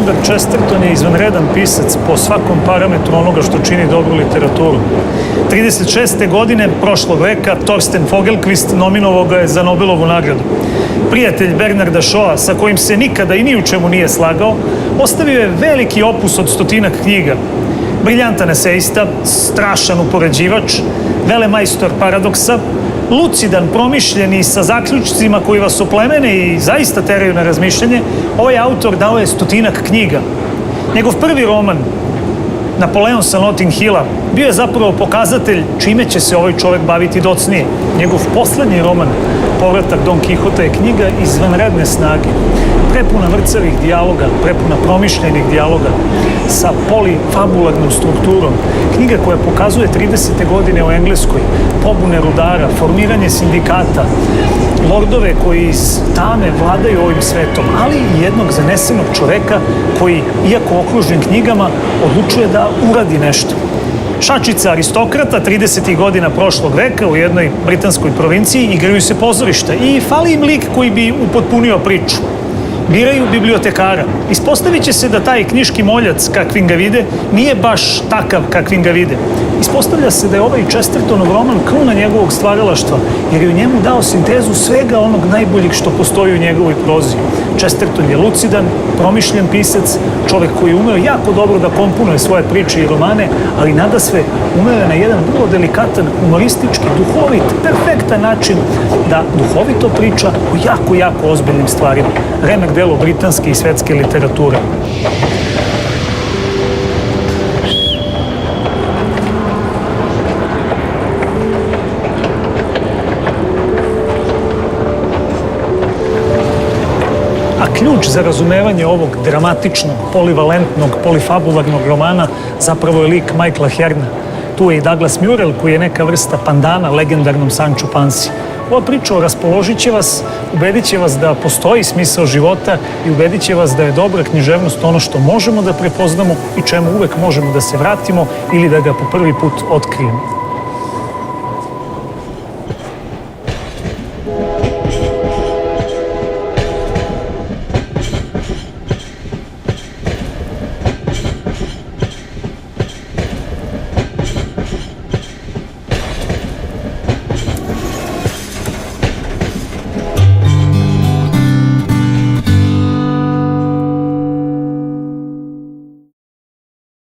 Bernard Chesterton je izvanredan pisac po svakom parametru onoga što čini dobru literaturu. 36. godine prošlog veka Thorsten Vogelqvist nominovao ga je za Nobelovu nagradu. Prijatelj Bernarda Shawa, sa kojim se nikada i ni u čemu nije slagao, ostavio je veliki opus od 100-ak knjiga. Briljantan eseista, strašan upoređivač, velemajstor paradoksa, lucidan, promišljen i sa zaključcima koji vas oplemene i zaista teraju na razmišljanje, ovaj autor dao je 100-ak knjiga. Njegov prvi roman, Napoleon sa Notting Hilla, bio je zapravo pokazatelj čime će se ovaj čovek baviti docnije. Njegov poslednji roman, Povratak Don Kihota, je knjiga izvanredne snage, prepuna vrcavih dijaloga, prepuna promišljenih dijaloga, sa polifabularnom strukturom. Knjiga koja pokazuje 30. godine u Engleskoj, pobune rudara, formiranje sindikata, lordove koji iz tame vladaju ovim svetom, ali i jednog zanesenog čoveka koji, iako okružen knjigama, odlučuje da uradi nešto. Šačica aristokrata 30. godina prošlog veka u jednoj britanskoj provinciji, igraju se pozorišta i fali im lik koji bi upotpunio priču. Biraju bibliotekara. Ispostavit će se da taj knjiški moljac, kakvim ga vide, nije baš takav kakvim ga vide. Ispostavlja se da je ovaj Chestertonov roman kruna njegovog stvaralaštva, jer je u njemu dao sintezu svega onog najboljeg što postoji u njegovoj prozi. Chesterton je lucidan, promišljen pisac, čovek koji je umeo jako dobro da komponuje svoje priče i romane, ali nadasve umeo je na jedan vrlo delikatan, humoristički, duhovit, perfektan način da duhovito priča o jako ozbiljnim stvarima. Remek delo britanske i svetske literature. A ključ za razumevanje ovog dramatičnog, polivalentnog, polifabularnog romana zapravo je lik Michaela Herna. Tu je i Douglas Murrell, koji je neka vrsta pandana legendarnom Sancho Pansi. Ova priča raspoložit će vas, ubedit će vas da postoji smisao života i ubedit će vas da je dobra književnost ono što možemo da prepoznamo i čemu uvek možemo da se vratimo ili da ga po prvi put otkrijemo.